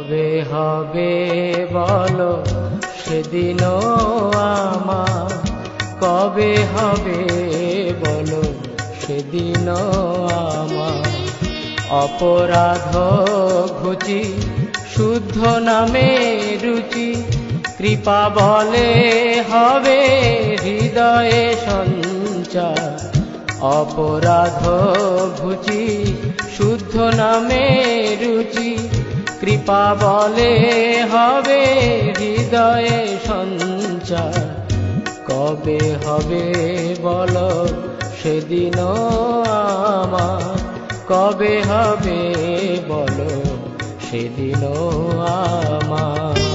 কবে হবে বলো সেদিনও আমার, কবে হবে বলো সেদিনও আমার। অপরাধ ঘুচি শুদ্ধ নামে রুচি, কৃপা বলে হবে হৃদয়ে সঞ্চার। অপরাধ ঘুচি শুদ্ধ নামে রুচি, কৃপা বলে হবে হৃদয়ে সঞ্চার। কবে হবে বলো সেদিনও আমার, কবে হবে বলো সেদিনও আমার।